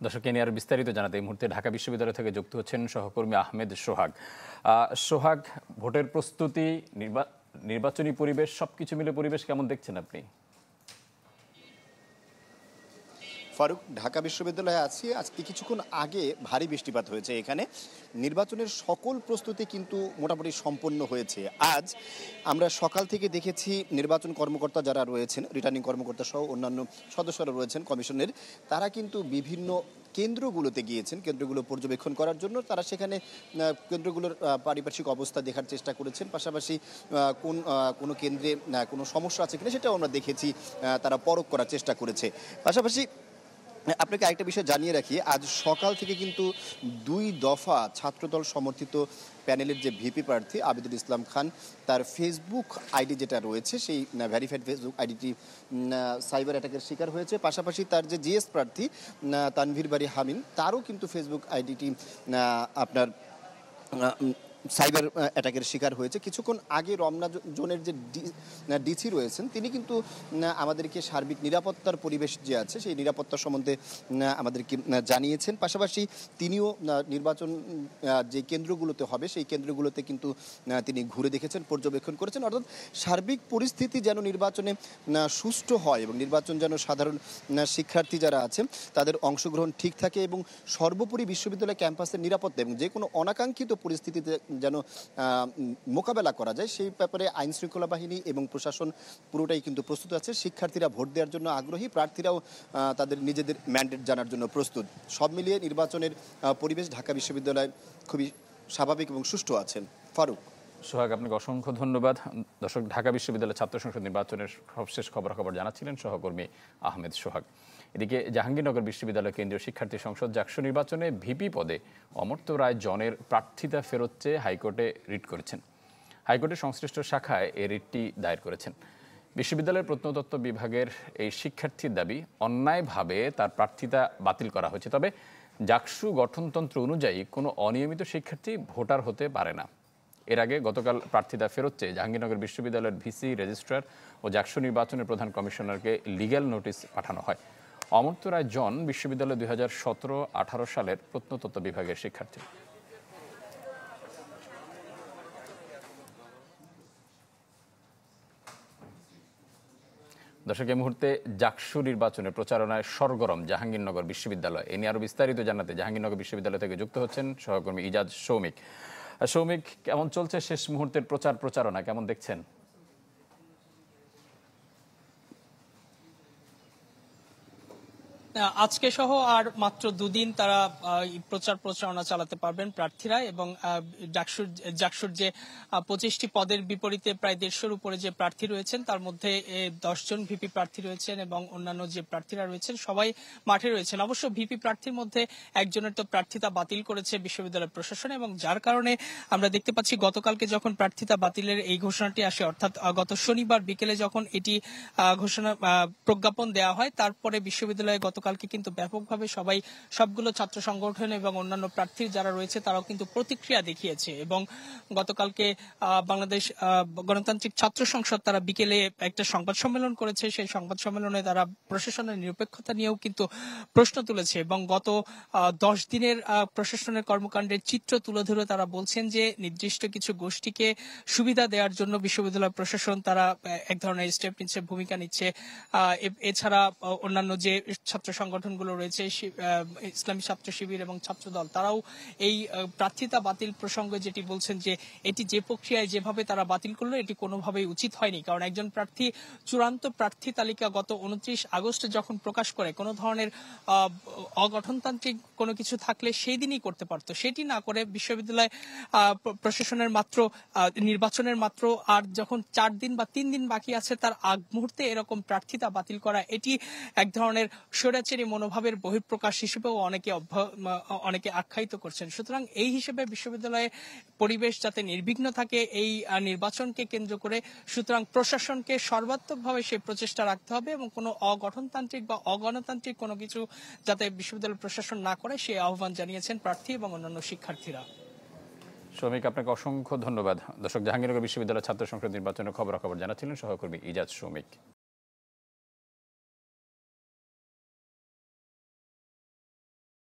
দর্শক নিয়ে আরো বিস্তারিত জানাতে এই মুহূর্তে ঢাকা বিশ্ববিদ্যালয় থেকে যুক্ত হচ্ছেন সহকর্মী আহমেদ সোহাগ। সোহাগ, ভোটের প্রস্তুতি, নির্বাচনী পরিবেশ সবকিছু মিলে পরিবেশ কেমন দেখছেন আপনি? ফারুক, ঢাকা বিশ্ববিদ্যালয়ে আছি। আজকে কিছুক্ষণ আগে ভারী বৃষ্টিপাত হয়েছে। এখানে নির্বাচনের সকল প্রস্তুতি কিন্তু মোটামুটি সম্পন্ন হয়েছে। আজ আমরা সকাল থেকে দেখেছি নির্বাচন কর্মকর্তা যারা রয়েছেন, রিটার্নিং কর্মকর্তা সহ অন্যান্য সদস্যরা রয়েছেন কমিশনের, তারা কিন্তু বিভিন্ন কেন্দ্রগুলোতে গিয়েছেন কেন্দ্রগুলো পর্যবেক্ষণ করার জন্য। তারা সেখানে কেন্দ্রগুলোর পারিপার্শ্বিক অবস্থা দেখার চেষ্টা করেছেন, পাশাপাশি কোনো কেন্দ্রে কোনো সমস্যা আছে কিনা সেটাও আমরা দেখেছি, তারা পরখ করার চেষ্টা করেছে। পাশাপাশি আপনাকে আরেকটা বিষয় জানিয়ে রাখি, আজ সকাল থেকে কিন্তু 2 দফা ছাত্রদল সমর্থিত প্যানেলের যে ভিপি প্রার্থী আবিদুল ইসলাম খান, তার ফেসবুক আইডি যেটা রয়েছে সেই ভেরিফাইড ফেসবুক আইডিটি সাইবার অ্যাটাকের শিকার হয়েছে। পাশাপাশি তার যে জিএস প্রার্থী তানভীর বারী হামিন, তারও কিন্তু ফেসবুক আইডিটি আপনার সাইবার অ্যাটাকের শিকার হয়েছে। কিছুক্ষণ আগে রমনা জোনের যে ডিসি রয়েছেন, তিনি কিন্তু আমাদেরকে সার্বিক নিরাপত্তার পরিবেশ যে আছে সেই নিরাপত্তা সম্বন্ধে আমাদেরকে জানিয়েছেন। পাশাপাশি তিনিও নির্বাচন যে কেন্দ্রগুলোতে হবে সেই কেন্দ্রগুলোতে কিন্তু তিনি ঘুরে দেখেছেন, পর্যবেক্ষণ করেছেন। অর্থাৎ সার্বিক পরিস্থিতি যেন নির্বাচনে সুষ্ঠু হয় এবং নির্বাচন যেন সাধারণ শিক্ষার্থী যারা আছেন তাদের অংশগ্রহণ ঠিক থাকে এবং সর্বোপরি বিশ্ববিদ্যালয় ক্যাম্পাসের নিরাপত্তা এবং যে কোনো অনাকাঙ্ক্ষিত পরিস্থিতিতে যেন মোকাবেলা করা যায় সেই ব্যাপারে আইন শৃঙ্খলা বাহিনী এবং প্রশাসন পুরোটাই কিন্তু প্রস্তুত আছে। শিক্ষার্থীরা ভোট দেওয়ার জন্য আগ্রহী, প্রার্থীরাও তাদের নিজেদের ম্যান্ডেট জানার জন্য প্রস্তুত। সব মিলিয়ে নির্বাচনের পরিবেশ ঢাকা বিশ্ববিদ্যালয় খুবই স্বাভাবিক এবং সুষ্ঠু আছেন। ফারুক। সোহাগ, আপনাকে অসংখ্য ধন্যবাদ। দর্শক, ঢাকা বিশ্ববিদ্যালয় ছাত্র সংসদ নির্বাচনের সবশেষ খবরাখবর জানাচ্ছিলেন সহকর্মী আহমেদ সোহাগ। এদিকে জাহাঙ্গীরনগর বিশ্ববিদ্যালয় কেন্দ্রীয় শিক্ষার্থী সংসদ জাকসু নির্বাচনে ভিপি পদে অমর্ত্য রায় জনের প্রার্থিতা ফেরত চেয়ে হাইকোর্টে রিট করেছেন। হাইকোর্টের সংশ্লিষ্ট শাখায় এই রিটটি দায়ের করেছেন। বিশ্ববিদ্যালয়ের প্রত্নতত্ত্ব বিভাগের এই শিক্ষার্থীর দাবি, অন্যায়ভাবে তার প্রার্থিতা বাতিল করা হয়েছে। তবে জাকসু গঠনতন্ত্র অনুযায়ী কোনো অনিয়মিত শিক্ষার্থী ভোটার হতে পারে না। এর আগে গতকাল প্রার্থিতা ফেরত চেয়ে জাহাঙ্গীরনগর বিশ্ববিদ্যালয়ের ভিসি, রেজিস্ট্রার ও জাকসু নির্বাচনের প্রধান কমিশনারকে লিগ্যাল নোটিশ পাঠানো হয়। অমর্ত্য রায় জন বিশ্ববিদ্যালয় 2017-18 সালের প্রত্নতত্ত্ব বিভাগের শিক্ষার্থী। দর্শক, এই মুহূর্তে জাকসু নির্বাচনের প্রচারণায় সরগরম জাহাঙ্গীরনগর বিশ্ববিদ্যালয়। এ নিয়ে আরো বিস্তারিত জানাতে জাহাঙ্গীরনগর বিশ্ববিদ্যালয় থেকে যুক্ত হচ্ছেন সহকর্মী ইজাজ সৌমিক। সৌমিক, কেমন চলছে শেষ মুহূর্তের প্রচারণা, কেমন দেখছেন? আজকে সহ আর মাত্র 2 দিন তারা প্রচারণা চালাতে পারবেন প্রার্থীরা এবং জাকসুর যে 25টি পদের বিপরীতে প্রায় 150-র উপরে যে প্রার্থী রয়েছেন তার মধ্যে 10 জন ভিপি প্রার্থী রয়েছেন এবং অন্যান্য যে প্রার্থীরা রয়েছেন সবাই মাঠে রয়েছেন। অবশ্য ভিপি প্রার্থীর মধ্যে একজনের তো প্রার্থিতা বাতিল করেছে বিশ্ববিদ্যালয় প্রশাসন এবং যার কারণে আমরা দেখতে পাচ্ছি গতকালকে যখন প্রার্থিতা বাতিলের এই ঘোষণাটি আসে, অর্থাৎ গত শনিবার বিকেলে যখন এটি ঘোষণা প্রজ্ঞাপন দেওয়া হয়, তারপরে বিশ্ববিদ্যালয়ে কালকে কিন্তু ব্যাপকভাবে সবগুলো ছাত্র সংগঠন এবং অন্যান্য প্রার্থী যারা রয়েছে তারাও কিন্তু প্রতিক্রিয়া দেখিয়েছে এবং গতকালকে বাংলাদেশ গণতান্ত্রিক ছাত্র সংসদ তারা বিকেলে একটা সংবাদ সম্মেলন করেছে। সেই সংবাদ সম্মেলনে তারা প্রশাসনের নিরপেক্ষতা নিয়েও কিন্তু প্রশ্ন তুলেছে এবং গত 10 দিনের প্রশাসনের কর্মকাণ্ডের চিত্র তুলে ধরে তারা বলছেন যে নির্দিষ্ট কিছু গোষ্ঠীকে সুবিধা দেওয়ার জন্য বিশ্ববিদ্যালয় প্রশাসন তারা এক ধরনের স্টেপ নিচ্ছে, ভূমিকা নিচ্ছে। এছাড়া অন্যান্য যে ছাত্র সংগঠনগুলো রয়েছে, ইসলামী ছাত্র শিবির এবং ছাত্রদল, তারাও এই প্রার্থিতা বাতিল প্রসঙ্গে যেটি বলছেন যে এটি যে প্রক্রিয়ায় যেভাবে তারা বাতিল করলো এটি কোনোভাবেই উচিত হয়নি। কারণ একজন প্রার্থী চূড়ান্ত প্রার্থী তালিকা গত 29 আগস্ট যখন প্রকাশ করে কোনো ধরনের অগঠনতান্ত্রিক কোনো কিছু থাকলে সেই দিনই করতে পারতো, সেটি না করে বিশ্ববিদ্যালয় প্রশাসনের নির্বাচনের মাত্র আর যখন 4 দিন বা 3 দিন বাকি আছে তার আগ মুহূর্তে এরকম প্রার্থিতা বাতিল করা, এটি এক ধরনের স্বৈরাচারী মনোভাবের বহিঃপ্রকাশ হিসেবেও অনেকে আখ্যায়িত করছেন। সুতরাং এই হিসেবে বিশ্ববিদ্যালয়ে পরিবেশ যাতে নির্বিঘ্ন থাকে এই নির্বাচনকে কেন্দ্র করে, সুতরাং প্রশাসনকে সর্বাত্মকভাবে সেই প্রচেষ্টা রাখতে হবে এবং কোনো অগঠনতান্ত্রিক বা অগণতান্ত্রিক কোনো কিছু যাতে বিশ্ববিদ্যালয় প্রশাসন না করে সেই আহ্বান জানিয়েছেন প্রার্থী এবং অন্যান্য শিক্ষার্থীরা। সৌমিক, আপনাকে অসংখ্য ধন্যবাদ। দর্শক, জাহাঙ্গীরনগর বিশ্ববিদ্যালয় ছাত্র সংসদ নির্বাচনের খবরাখবর জানাচ্ছিলেন সহকর্মী ইজাজ সৌমিক।